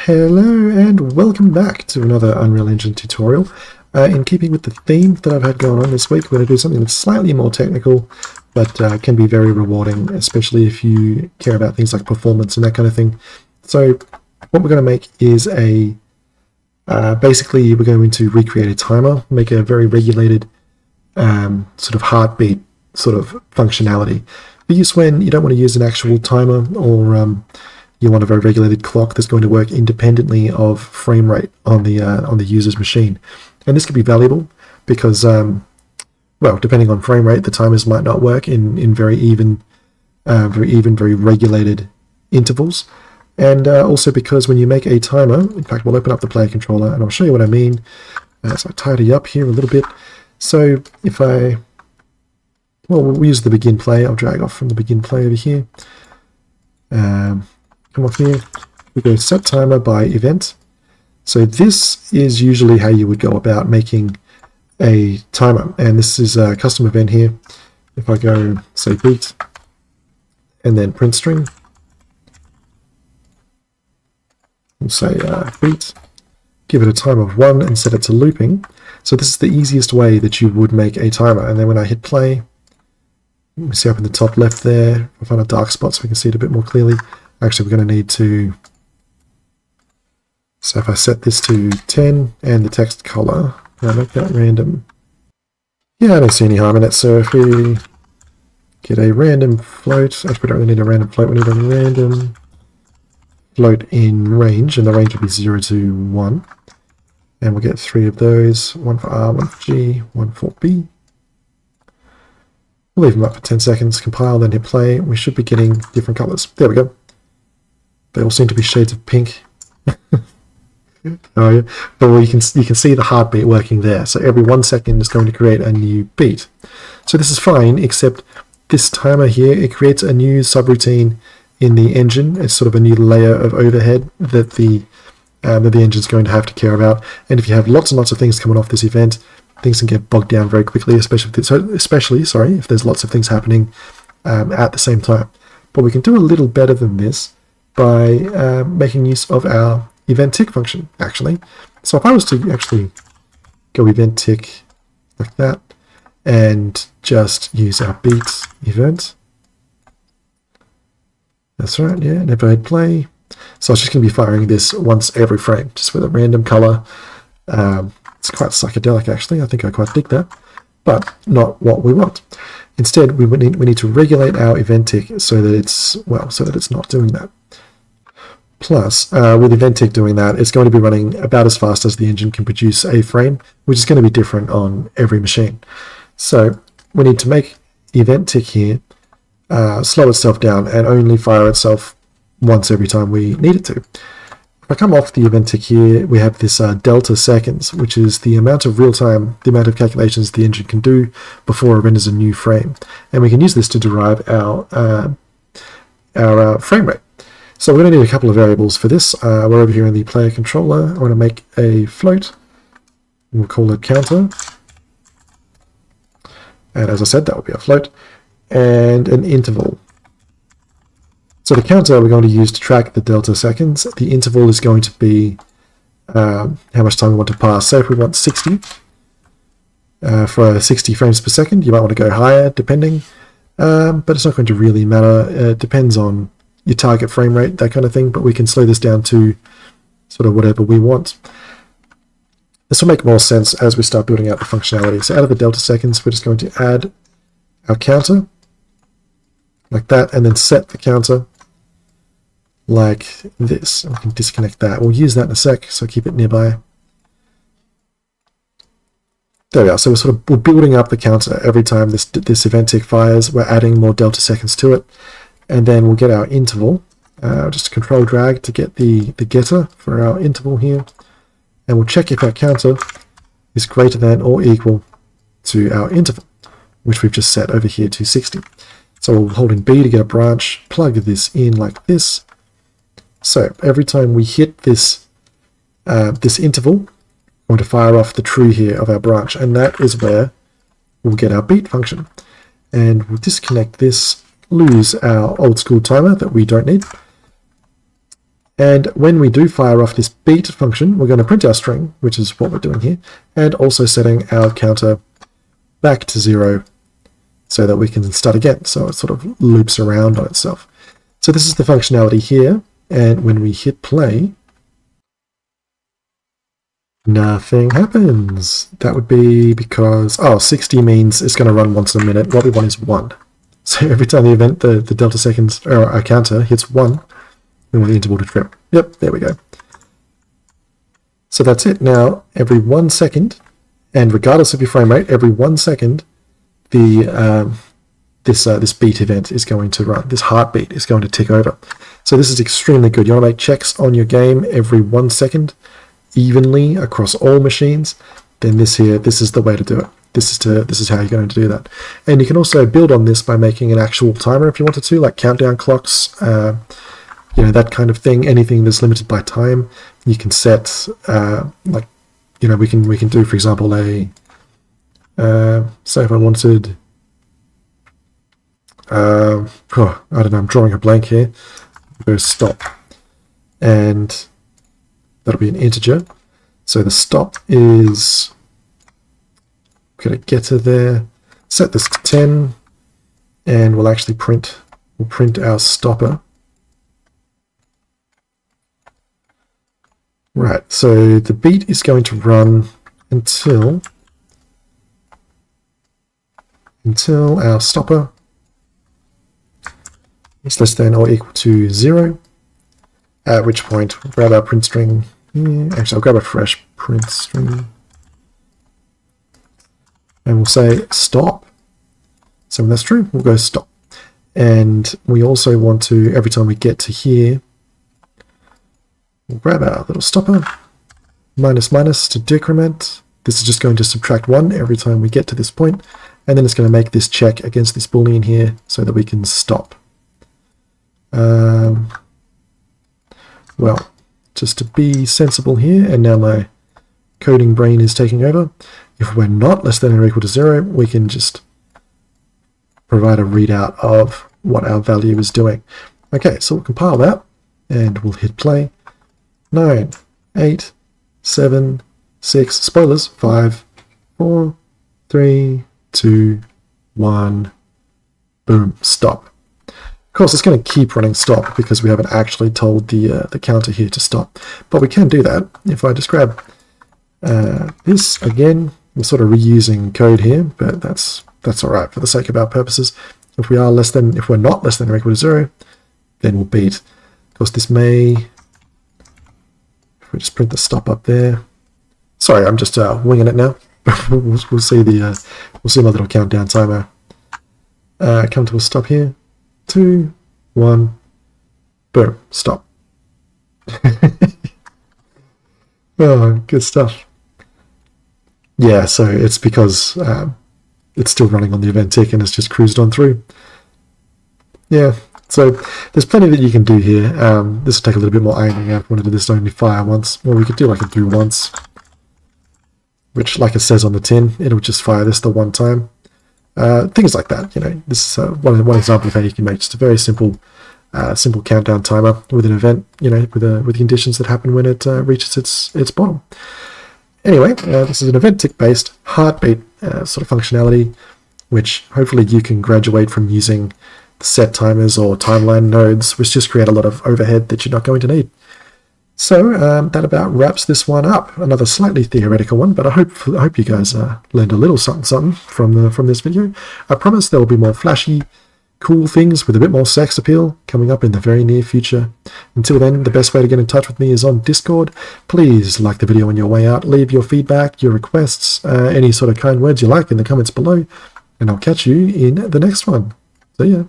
Hello and welcome back to another Unreal Engine tutorial. In keeping with the theme that I've had going on this week, we're going to do something that's slightly more technical, but can be very rewarding, especially if you care about things like performance and that kind of thing. So what we're going to make is basically we're going to recreate a timer, make a very regulated sort of heartbeat sort of functionality. For use when you don't want to use an actual timer or you want a very regulated clock that's going to work independently of frame rate on the user's machine. And this could be valuable because, well, depending on frame rate, the timers might not work in very even, very regulated intervals. And also because when you make a timer, in fact, we'll open up the player controller and I'll show you what I mean. So I tidy up here a little bit. So if we'll use the begin play. I'll drag off from the begin play over here. Come off here, we go set timer by event. So this is usually how you would go about making a timer, and this is a custom event here. If I go say beat and then print string, we'll say beat, give it a time of 1 and set it to looping. So this is the easiest way that you would make a timer. And then when I hit play, you see up in the top left there, I'll find a dark spot so we can see it a bit more clearly. Actually, we're going to need to, so if I set this to 10 and the text color, and I make that random, yeah, I don't see any harm in it. So if we get a random float, actually we don't really need a random float, we need a random float in range, and the range will be 0 to 1. And we'll get 3 of those, 1 for R, 1 for G, 1 for B. We'll leave them up for 10 seconds, compile, then hit play. We should be getting different colors. There we go. They all seem to be shades of pink. Oh, yeah. But you can see the heartbeat working there. So every 1 second is going to create a new beat. So this is fine, except this timer here, it creates a new subroutine in the engine. It's sort of a new layer of overhead that the engine's going to have to care about. And if you have lots and lots of things coming off this event, things can get bogged down very quickly, especially if there's lots of things happening at the same time. But we can do a little better than this by making use of our event tick function, actually. So if I was to actually go event tick like that and just use our beat event, that's right, yeah, and if I hit play, so it's just going to be firing this once every frame, just with a random color. It's quite psychedelic, actually. I think I quite dig that, but not what we want. Instead, we need to regulate our event tick so that it's not doing that. Plus, with event tick doing that, it's going to be running about as fast as the engine can produce a frame, which is going to be different on every machine. So we need to make event tick here slow itself down and only fire itself once every time we need it to. If I come off the event tick here, we have this delta seconds, which is the amount of real-time, the amount of calculations the engine can do before it renders a new frame. And we can use this to derive our frame rate. So we're going to need a couple of variables for this. We're over here in the player controller. I want to make a float. We'll call it counter. And as I said, that will be a float. And an interval. So the counter we're going to use to track the delta seconds. The interval is going to be how much time we want to pass. So if we want 60 for 60 frames per second, you might want to go higher depending, but it's not going to really matter. It depends on your target frame rate, that kind of thing, but we can slow this down to sort of whatever we want. This will make more sense as we start building out the functionality. So out of the delta seconds, we're just going to add our counter like that, and then set the counter like this. And we can disconnect that. We'll use that in a sec, so keep it nearby. There we are. So we're building up the counter every time this event tick fires. We're adding more delta seconds to it, and then we'll get our interval. Just control drag to get the getter for our interval here, and we'll check if our counter is greater than or equal to our interval, which we've just set over here to 60. So we'll hold in B to get a branch, plug this in like this. So every time we hit this interval, we're going to fire off the true here of our branch, and that is where we'll get our beat function. And we'll disconnect this, lose our old school timer that we don't need, And when we do fire off this beat function, we're going to print our string, which is what we're doing here, and also setting our counter back to 0 so that we can start again. So it sort of loops around on itself. So this is the functionality here. And when we hit play, nothing happens. That would be because, 60 means it's going to run once in a minute. What we want is 1. So every time the event, the delta seconds, or our counter hits 1, we want the interval to trip. Yep, there we go. So that's it. Now, every 1 second, and regardless of your frame rate, every 1 second, this beat event is going to run. This heartbeat is going to tick over. So this is extremely good. You want to make checks on your game every 1 second, evenly across all machines. Then this is the way to do it. This is how you're going to do that. And you can also build on this by making an actual timer if you wanted to, like countdown clocks, that kind of thing. Anything that's limited by time, you can set. We can do, for example, say if I wanted. I don't know. I'm drawing a blank here. Go stop, and that'll be an integer. So the stop is going to get to there. Set this to 10, and we'll actually print our stopper. Right. So the beat is going to run until our stopper is less than or equal to 0, at which point we'll grab our print string here. Actually, I'll grab a fresh print string, and we'll say stop. So when that's true, we'll go stop. And we also want to, every time we get to here, we'll grab our little stopper, minus minus to decrement. This is just going to subtract 1 every time we get to this point, and then it's going to make this check against this boolean here so that we can stop. Well, just to be sensible here, and now my coding brain is taking over, if we're not less than or equal to 0, we can just provide a readout of what our value is doing. Okay, so we'll compile that, and we'll hit play. 9, 8, 7, 6, spoilers, 5, 4, 3, 2, 1, boom, stop. Of course, it's going to keep running stop because we haven't actually told the counter here to stop. But we can do that. If I just grab this again, we're sort of reusing code here, but that's all right for the sake of our purposes. If we're not less than or equal to 0, then we'll beat. Of course, this may. If we just print the stop up there. Sorry, I'm just winging it now. we'll see my little countdown timer come to a stop here. 2, 1, boom, stop. Oh, good stuff. Yeah, so it's because it's still running on the event tick and it's just cruised on through. Yeah, so there's plenty that you can do here. This will take a little bit more ironing out. If we want to do this only fire once, or we could do like a do once, which, like it says on the tin, it'll just fire this the one time. Things like that, this is one example of how you can make just a very simple countdown timer with an event, with conditions that happen when it reaches its bottom. Anyway, this is an event tick based heartbeat sort of functionality, which hopefully you can graduate from using set timers or timeline nodes, which just create a lot of overhead that you're not going to need. So that about wraps this one up. Another slightly theoretical one, but I hope you guys learned a little something from this video. I promise there will be more flashy, cool things with a bit more sex appeal coming up in the very near future. Until then, the best way to get in touch with me is on Discord. Please like the video on your way out. Leave your feedback, your requests, any sort of kind words you like in the comments below, and I'll catch you in the next one. See ya.